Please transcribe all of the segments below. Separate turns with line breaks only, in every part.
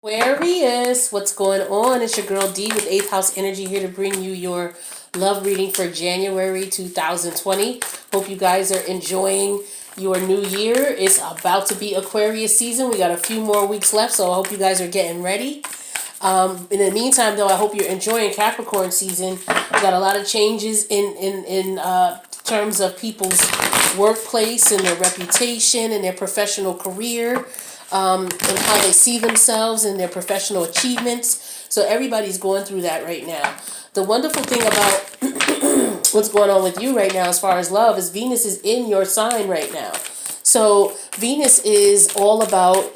Aquarius, what's going on? It's your girl D with 8th House Energy here to bring you your love reading for January 2020. Hope you guys are enjoying your new year. It's about to be Aquarius season. We got a few more weeks left, so I hope you guys are getting ready. In the meantime, though, I hope you're enjoying Capricorn season. We got a lot of changes in terms of people's workplace and their reputation and their professional career, and how they see themselves and their professional achievements. So everybody's going through that right now. The wonderful thing about what's going on with you right now as far as love is Venus is in your sign right now. So Venus is all about,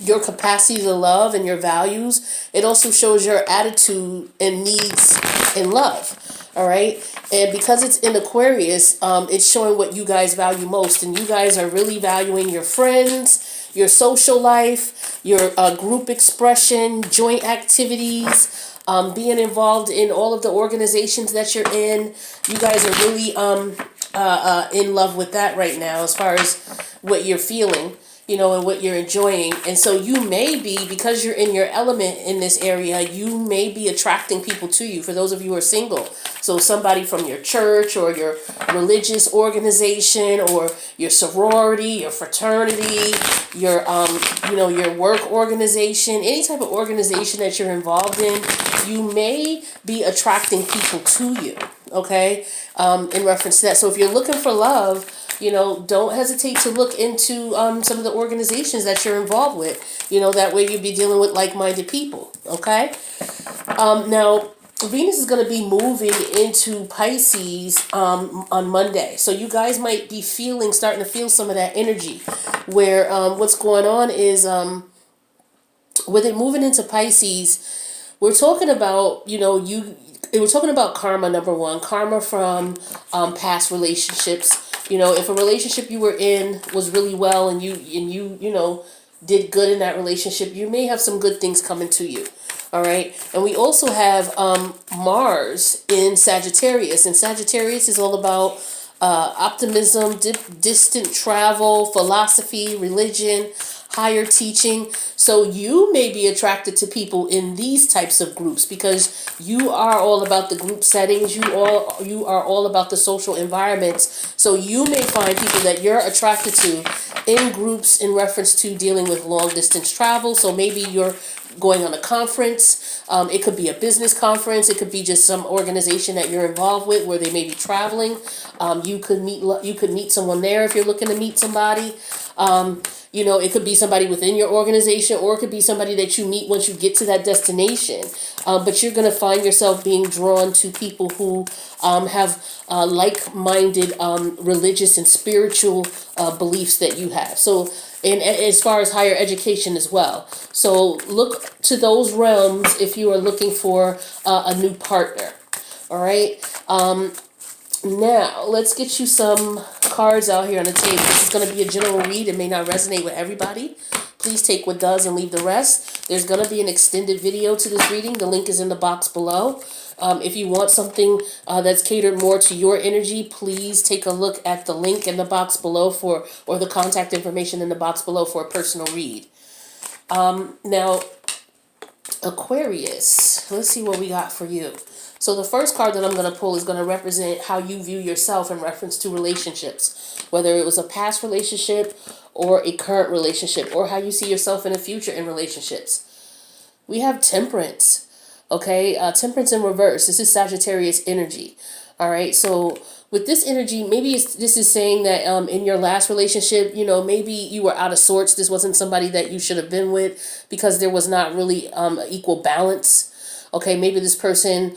your capacity to love and your values. It also shows your attitude and needs in love. All right. And because it's in Aquarius, it's showing what you guys value most. And you guys are really valuing your friends, your social life, your group expression, joint activities, being involved in all of the organizations that you're in. You guys are really in love with that right now as far as what you're feeling, and what you're enjoying. And so you may be, because you're in your element in this area, you may be attracting people to you, for those of you who are single. So somebody from your church or your religious organization or your sorority, your fraternity, your work organization, any type of organization that you're involved in, you may be attracting people to you, okay, in reference to that. So if you're looking for love, don't hesitate to look into some of the organizations that you're involved with. That way you'll be dealing with like-minded people, okay? Now, Venus is going to be moving into Pisces on Monday. So you guys might be starting to feel some of that energy where what's going on is with it moving into Pisces, we're talking about, we're talking about karma, number one, karma from past relationships. If a relationship you were in was really well and you did good in that relationship, you may have some good things coming to you. All right. And we also have Mars in Sagittarius. And Sagittarius is all about optimism, distant travel, philosophy, religion, higher teaching. So you may be attracted to people in these types of groups because you are all about the group settings. You are all about the social environments. So you may find people that you're attracted to in groups in reference to dealing with long distance travel. So maybe you're going on a conference. It could be a business conference. It could be just some organization that you're involved with where they may be traveling. You could meet someone there if you're looking to meet somebody. It could be somebody within your organization, or it could be somebody that you meet once you get to that destination. But you're going to find yourself being drawn to people who have like-minded religious and spiritual beliefs that you have. So, and as far as higher education as well. So look to those realms if you are looking for a new partner. All right. Now, let's get you some cards out here on the table. This is going to be a general read. It may not resonate with everybody. Please take what does and leave the rest. There's going to be an extended video to this reading. The link is in the box below. If you want something that's catered more to your energy, please take a look at the link in the box below or the contact information in the box below for a personal read. Now, Aquarius, let's see what we got for you. So the first card that I'm going to pull is going to represent how you view yourself in reference to relationships, whether it was a past relationship or a current relationship, or how you see yourself in the future in relationships. We have Temperance, okay? Temperance in reverse. This is Sagittarius energy, all right? So with this energy, maybe this is saying that in your last relationship, maybe you were out of sorts. This wasn't somebody that you should have been with because there was not really equal balance. Okay, maybe this person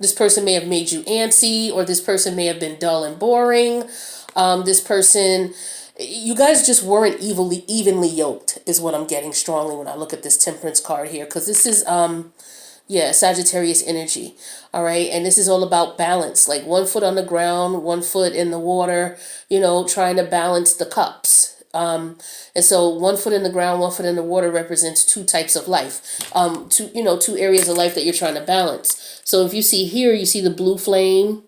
this person may have made you antsy, or this person may have been dull and boring. This person, you guys just weren't evenly yoked is what I'm getting strongly when I look at this Temperance card here, because this is Sagittarius energy. All right. And this is all about balance, like one foot on the ground, one foot in the water, trying to balance the cups. And so 1 foot in the ground, 1 foot in the water represents two types of life, two areas of life that you're trying to balance. So if you see here, you see the blue flame,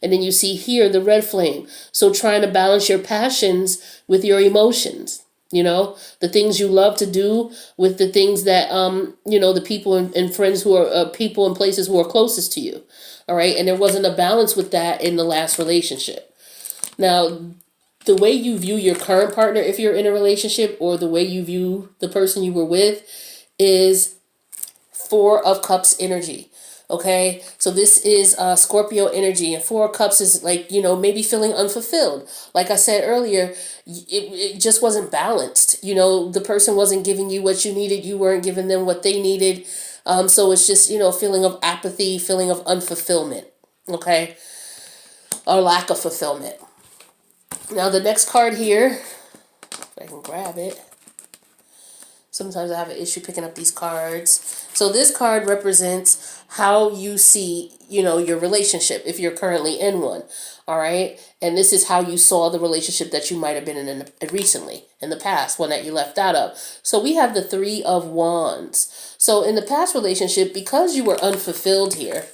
and then you see here the red flame. So trying to balance your passions with your emotions. The things you love to do with the things that the people and friends who are people and places who are closest to you. All right, and there wasn't a balance with that in the last relationship. Now, the way you view your current partner, if you're in a relationship, or the way you view the person you were with, is Four of Cups energy. Okay, so this is Scorpio energy, and Four of Cups is like, maybe feeling unfulfilled. Like I said earlier, it just wasn't balanced. The person wasn't giving you what you needed, you weren't giving them what they needed. So it's just, feeling of apathy, feeling of unfulfillment, okay, or lack of fulfillment. Now, the next card here, if I can grab it. Sometimes I have an issue picking up these cards. So this card represents how you see, your relationship, if you're currently in one. All right. And this is how you saw the relationship that you might have been in recently, in the past, one that you left out of. So we have the Three of Wands. So in the past relationship, because you were unfulfilled here,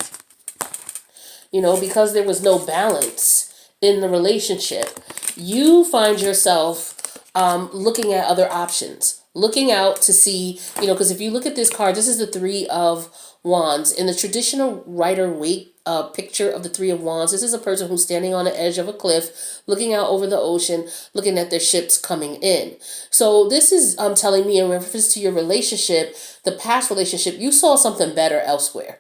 because there was no balance in the relationship, you find yourself looking at other options, looking out to see, because if you look at this card, this is the Three of Wands. In the traditional Rider-Waite picture of the Three of Wands, this is a person who's standing on the edge of a cliff, looking out over the ocean, looking at their ships coming in. So this is telling me, in reference to your relationship, the past relationship, you saw something better elsewhere.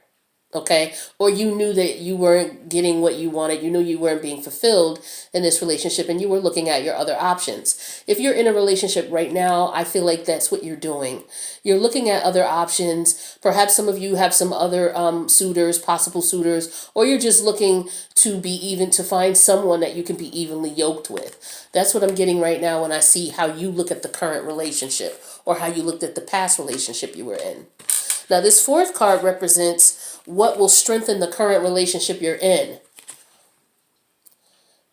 Okay, or you knew that you weren't getting what you wanted. You knew you weren't being fulfilled in this relationship, and you were looking at your other options. If you're in a relationship right now, I feel like that's what you're doing. You're looking at other options. Perhaps some of you have some other suitors, possible suitors, or you're just looking to find someone that you can be evenly yoked with. That's what I'm getting right now when I see how you look at the current relationship, or how you looked at the past relationship you were in. Now, this fourth card represents what will strengthen the current relationship you're in.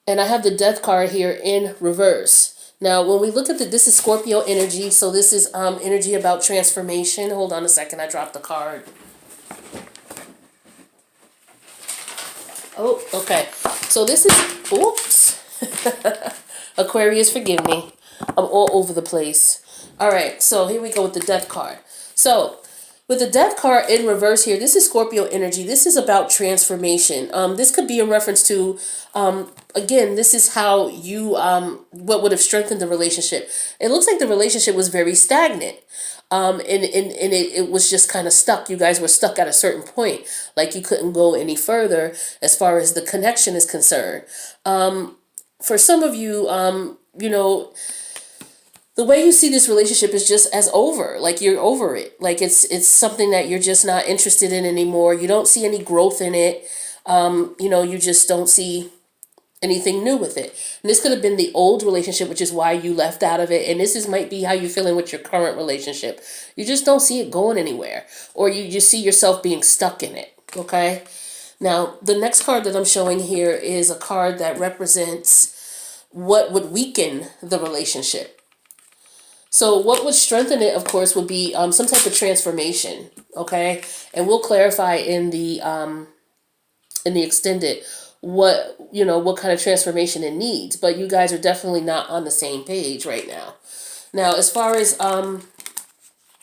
And I have the Death card here in reverse. Now, when we look at this is Scorpio energy. So this is energy about transformation. Hold on a second. I dropped the card. Oh, okay. So this is, oops. Aquarius, forgive me. I'm all over the place. All right. So here we go with the Death card. So with the Death card in reverse here, this is Scorpio energy. This is about transformation. This could be in reference to, again, this is how you, what would have strengthened the relationship. It looks like the relationship was very stagnant. And it was just kind of stuck. You guys were stuck at a certain point. Like you couldn't go any further as far as the connection is concerned. For some of you, the way you see this relationship is just as over, like you're over it. Like it's something that you're just not interested in anymore. You don't see any growth in it. You just don't see anything new with it. And this could have been the old relationship, which is why you left out of it. And might be how you're feeling with your current relationship. You just don't see it going anywhere, or you just see yourself being stuck in it. Okay. Now, the next card that I'm showing here is a card that represents what would weaken the relationship. So what would strengthen it, of course, would be some type of transformation, okay? And we'll clarify in the extended what kind of transformation it needs. But you guys are definitely not on the same page right now. Now, as far as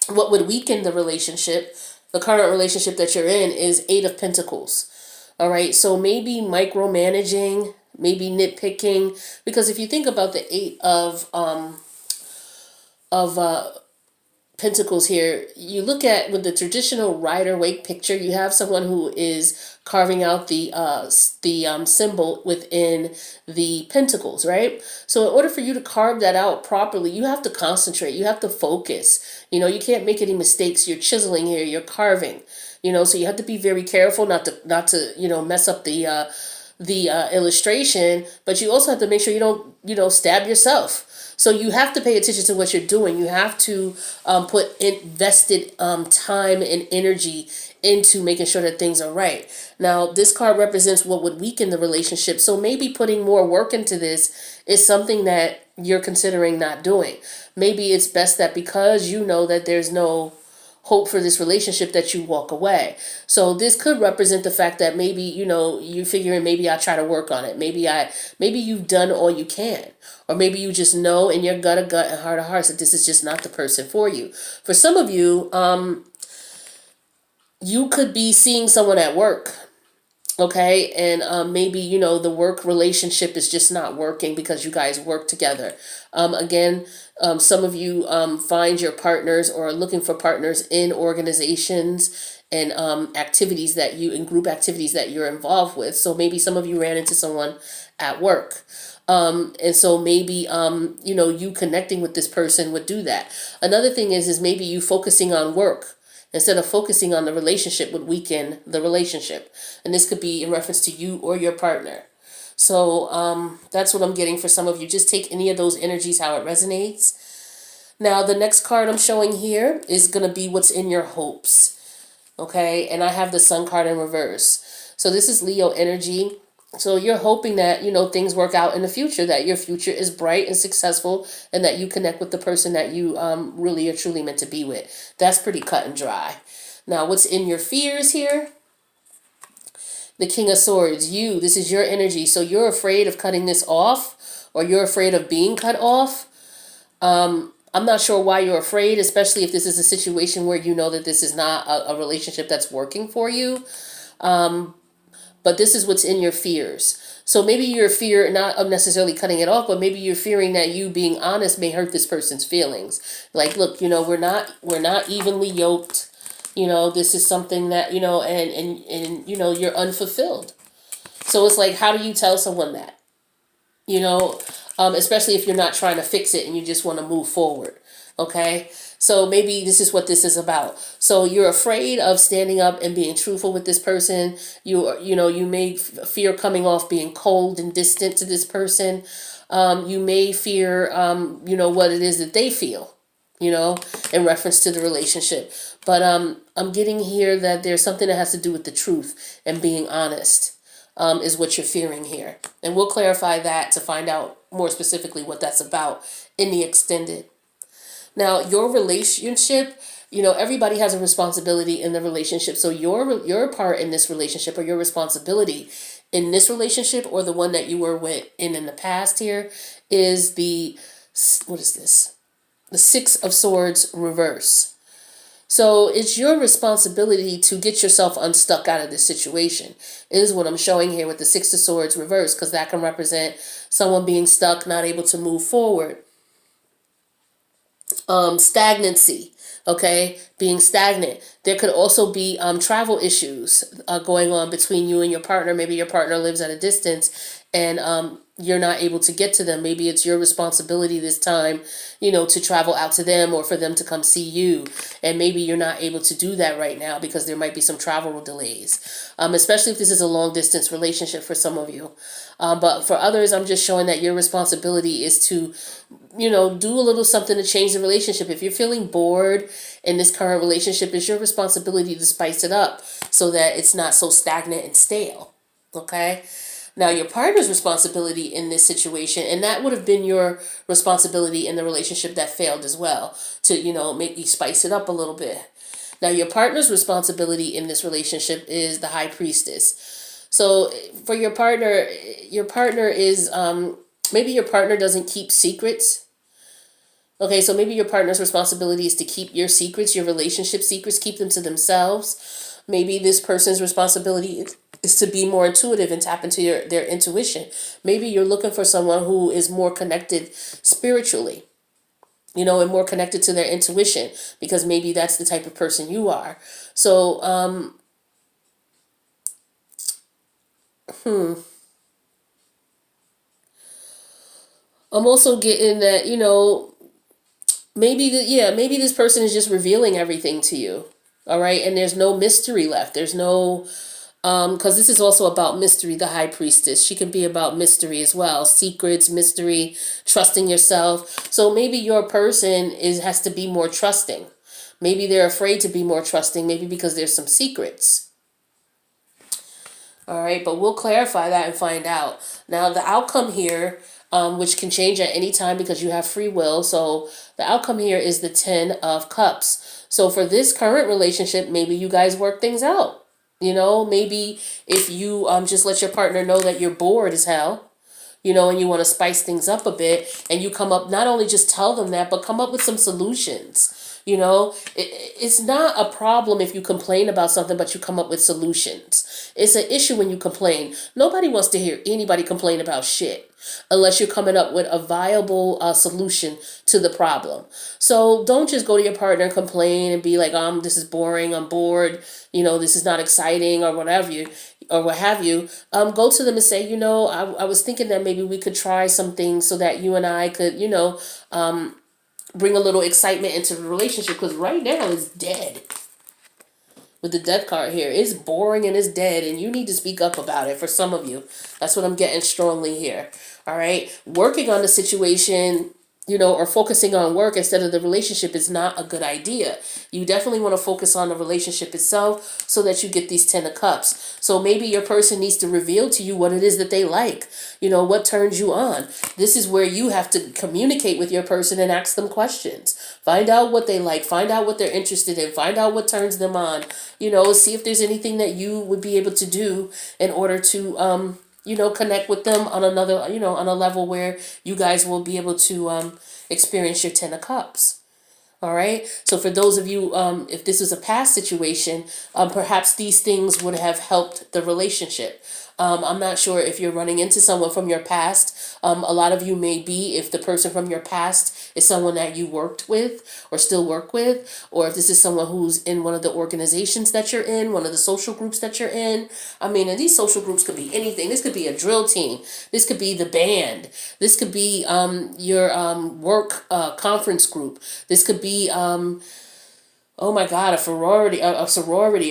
what would weaken the relationship, the current relationship that you're in, is Eight of Pentacles. All right, so maybe micromanaging, maybe nitpicking, because if you think about the Eight of Pentacles here, you look at with the traditional Rider-Waite picture, you have someone who is carving out the symbol within the pentacles, right? So in order for you to carve that out properly, you have to concentrate, you have to focus. You can't make any mistakes. You're chiseling here, you're carving. So you have to be very careful not to mess up the illustration, but you also have to make sure you don't stab yourself. So you have to pay attention to what you're doing. You have to put invested time and energy into making sure that things are right. Now, this card represents what would weaken the relationship. So maybe putting more work into this is something that you're considering not doing. Maybe it's best that, because you know that there's no hope for this relationship that you walk away. So this could represent the fact that maybe, you're figuring maybe I try to work on it. Maybe you've done all you can. Or maybe you just know in your gut of gut and heart of hearts that this is just not the person for you. For some of you, you could be seeing someone at work. Okay, and maybe the work relationship is just not working because you guys work together. Again, some of you find your partners or are looking for partners in organizations and activities that you in group activities that you're involved with. So maybe some of you ran into someone at work. And so maybe you connecting with this person would do that. Another thing is maybe you focusing on work instead of focusing on the relationship would weaken the relationship. And this could be in reference to you or your partner. So that's what I'm getting for some of you. Just take any of those energies how it resonates. Now, the next card I'm showing here is going to be what's in your hopes. Okay, and I have the Sun card in reverse. So this is Leo energy. So you're hoping that, things work out in the future, that your future is bright and successful, and that you connect with the person that you really are truly meant to be with. That's pretty cut and dry. Now, what's in your fears here? The King of Swords, this is your energy. So you're afraid of cutting this off, or you're afraid of being cut off. I'm not sure why you're afraid, especially if this is a situation where you know that this is not a relationship that's working for you. But this is what's in your fears. So maybe your fear, not of necessarily cutting it off, but maybe you're fearing that you being honest may hurt this person's feelings. Like, look, we're not evenly yoked. This is something that, and you're unfulfilled. So it's like, how do you tell someone that? Especially if you're not trying to fix it and you just want to move forward. Okay. So maybe this is what this is about. So you're afraid of standing up and being truthful with this person. You may fear coming off being cold and distant to this person. You may fear, what it is that they feel, in reference to the relationship. But I'm getting here that there's something that has to do with the truth and being honest. Is what you're fearing here. And we'll clarify that to find out more specifically what that's about in the extended. Now, your relationship, everybody has a responsibility in the relationship. So your part in this relationship, or your responsibility in this relationship, or the one that you were with in the past here, is what is this? The Six of Swords reverse. So it's your responsibility to get yourself unstuck out of this situation, is what I'm showing here with the Six of Swords reverse, because that can represent someone being stuck, not able to move forward. Stagnancy, okay, being stagnant. There could also be travel issues going on between you and your partner. Maybe your partner lives at a distance and you're not able to get to them. Maybe it's your responsibility this time, to travel out to them or for them to come see you. And maybe you're not able to do that right now because there might be some travel delays, especially if this is a long distance relationship for some of you. But for others, I'm just showing that your responsibility is to, do a little something to change the relationship. If you're feeling bored in this current relationship, it's your responsibility to spice it up so that it's not so stagnant and stale. Okay? Now, your partner's responsibility in this situation, and that would have been your responsibility in the relationship that failed as well, to, make you spice it up a little bit. Now, your partner's responsibility in this relationship is the High Priestess. So for your partner is, maybe your partner doesn't keep secrets. Okay, so maybe your partner's responsibility is to keep your secrets, your relationship secrets, keep them to themselves. Maybe this person's responsibility is to be more intuitive and tap into their intuition. Maybe you're looking for someone who is more connected spiritually, and more connected to their intuition, because maybe that's the type of person you are. So, I'm also getting that, maybe this person is just revealing everything to you. All right. And there's no mystery left. There's no, because this is also about mystery, the High Priestess. She can be about mystery as well. Secrets, mystery, trusting yourself. So maybe your person has to be more trusting. Maybe they're afraid to be more trusting, maybe because there's some secrets. All right, but we'll clarify that and find out. Now, the outcome here, which can change at any time because you have free will. So the outcome here is the 10 of Cups. So for this current relationship, maybe you guys work things out. You know, maybe if you just let your partner know that you're bored as hell, you know, and you want to spice things up a bit, and you come up, not only just tell them that, but come up with some solutions. You know, it's not a problem if you complain about something, but you come up with solutions. It's an issue when you complain. Nobody wants to hear anybody complain about shit unless you're coming up with a viable solution to the problem. So don't just go to your partner and complain and be like, this is boring, I'm bored, you know, this is not exciting, or whatever you, or what have you. Go to them and say, you know, I was thinking that maybe we could try some things so that you and I could, you know, bring a little excitement into the relationship, because right now it's dead. With the death card here, it's boring and it's dead, and you need to speak up about it for some of you. That's what I'm getting strongly here. All right, working on the situation, you know, or focusing on work instead of the relationship is not a good idea. You definitely want to focus on the relationship itself so that you get these 10 of Cups. So maybe your person needs to reveal to you what it is that they like, you know, what turns you on. This is where you have to communicate with your person and ask them questions. Find out what they like, find out what they're interested in, find out what turns them on, you know, see if there's anything that you would be able to do in order to, you know, connect with them on another, you know, on a level where you guys will be able to experience your 10 of Cups. All right. So for those of you, if this was a past situation, perhaps these things would have helped the relationship. I'm not sure if you're running into someone from your past. A lot of you may be, if the person from your past is someone that you worked with or still work with, or if this is someone who's in one of the organizations that you're in, one of the social groups that you're in. I mean, and these social groups could be anything. This could be a drill team. This could be the band. This could be your work conference group. This could be oh my God, a sorority,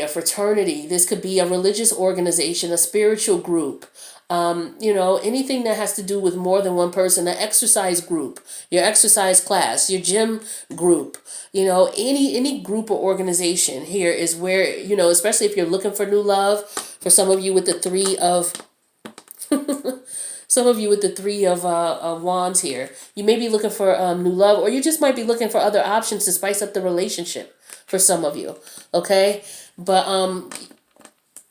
a fraternity. This could be a religious organization, a spiritual group. You know, anything that has to do with more than one person, an exercise group, your exercise class, your gym group, you know, any group or organization here is where, you know, especially if you're looking for new love, for some of you with the three of some of you with the three of wands here, you may be looking for new love, or you just might be looking for other options to spice up the relationship for some of you. Okay. But,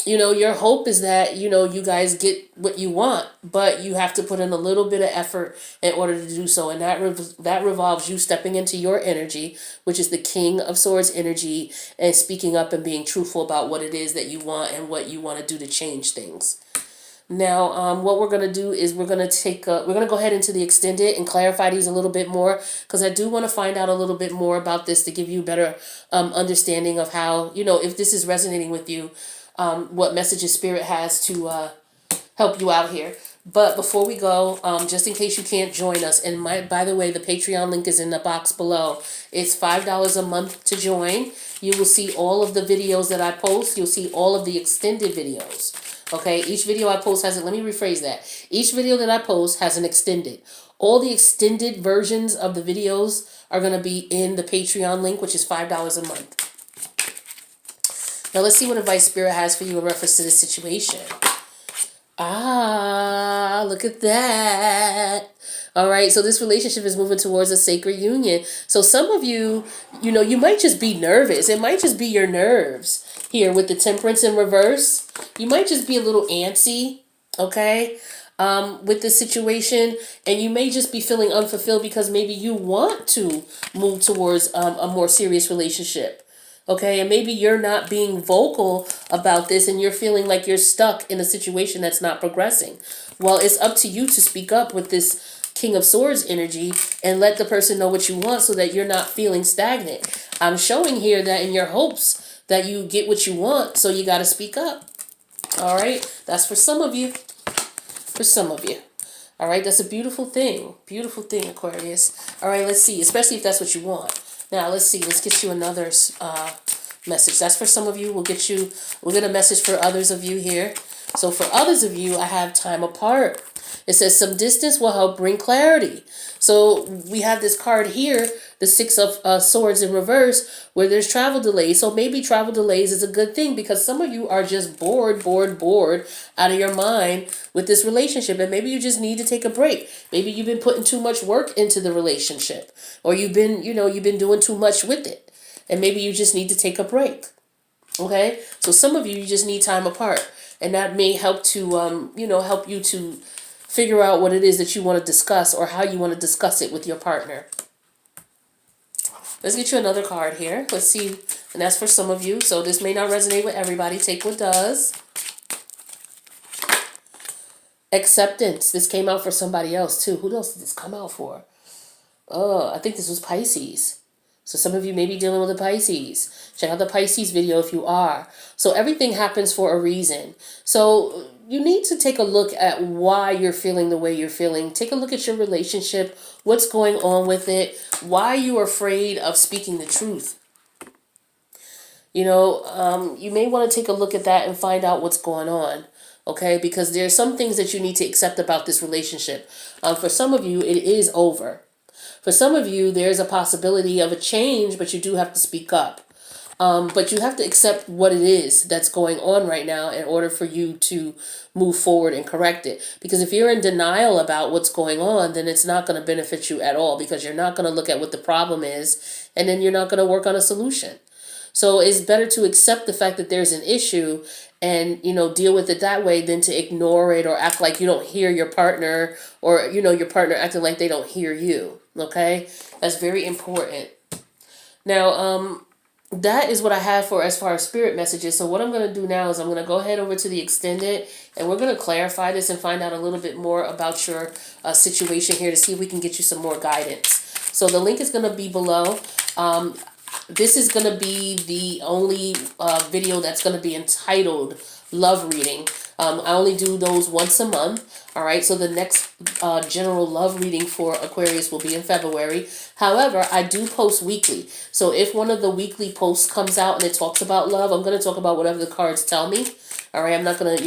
you know, your hope is that, you know, you guys get what you want, but you have to put in a little bit of effort in order to do so. And that revolves you stepping into your energy, which is the King of Swords energy, and speaking up and being truthful about what it is that you want and what you want to do to change things. Now, what we're going to do is we're going to go ahead into the extended and clarify these a little bit more, because I do want to find out a little bit more about this to give you a better understanding of how, you know, if this is resonating with you, what messages Spirit has to help you out here. But before we go, just in case you can't join us, and by the way, the Patreon link is in the box below. It's $5 a month to join. You will see all of the videos that I post. You'll see all of the extended videos. Okay, each video I post has it. Let me rephrase that. Each video that I post has an extended. All the extended versions of the videos are going to be in the Patreon link, which is $5 a month. Now let's see what advice Spirit has for you in reference to this situation. Ah, look at that. All right, so this relationship is moving towards a sacred union. So some of you, you know, you might just be nervous. It might just be your nerves. Here with the Temperance in reverse, you might just be a little antsy, okay, with the situation. And you may just be feeling unfulfilled because maybe you want to move towards a more serious relationship. Okay, and maybe you're not being vocal about this and you're feeling like you're stuck in a situation that's not progressing. Well, it's up to you to speak up with this King of Swords energy and let the person know what you want so that you're not feeling stagnant. I'm showing here that in your hopes that you get what you want, so you got to speak up. All right, that's for some of you. For some of you. All right, that's a beautiful thing. Beautiful thing, Aquarius. All right, let's see, especially if that's what you want. Now, let's see. Let's get you another message. That's for some of you. We'll get a message for others of you here. So for others of you, I have time apart. It says some distance will help bring clarity. So we have this card here, the Six of Swords in reverse, where there's travel delays. So maybe travel delays is a good thing because some of you are just bored out of your mind with this relationship. And maybe you just need to take a break. Maybe you've been putting too much work into the relationship, or you've been doing too much with it. And maybe you just need to take a break. Okay? So some of you just need time apart. And that may help to, help you to figure out what it is that you want to discuss or how you want to discuss it with your partner. Let's get you another card here. Let's see. And that's for some of you. So this may not resonate with everybody. Take what does. Acceptance. This came out for somebody else too. Who else did this come out for? Oh, I think this was Pisces. So some of you may be dealing with a Pisces. Check out the Pisces video if you are. So everything happens for a reason. So you need to take a look at why you're feeling the way you're feeling. Take a look at your relationship, what's going on with it, why you're afraid of speaking the truth. You may want to take a look at that and find out what's going on. Okay, because there's some things that you need to accept about this relationship. For some of you, it is over. For some of you, there's a possibility of a change, but you do have to speak up. But you have to accept what it is that's going on right now in order for you to move forward and correct it. Because if you're in denial about what's going on, then it's not going to benefit you at all, because you're not going to look at what the problem is, and then you're not going to work on a solution. So it's better to accept the fact that there's an issue and, deal with it that way than to ignore it or act like you don't hear your partner, or, your partner acting like they don't hear you. Okay? That's very important. Now, that is what I have for as far as spirit messages. So what I'm going to do now is I'm going to go ahead over to the extended, and we're going to clarify this and find out a little bit more about your situation here to see if we can get you some more guidance. So the link is going to be below. This is going to be the only video that's going to be entitled Love Reading. I only do those once a month. All right, so the next general love reading for Aquarius will be in February. However, I do post weekly. So if one of the weekly posts comes out and it talks about love, I'm going to talk about whatever the cards tell me. All right, I'm not going to,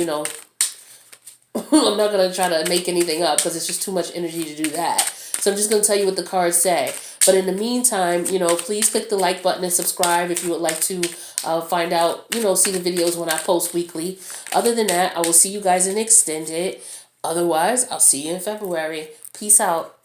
I'm not going to try to make anything up because it's just too much energy to do that. So I'm just going to tell you what the cards say. But in the meantime, please click the like button and subscribe if you would like to find out, see the videos when I post weekly. Other than that, I will see you guys in extended. Otherwise, I'll see you in February. Peace out.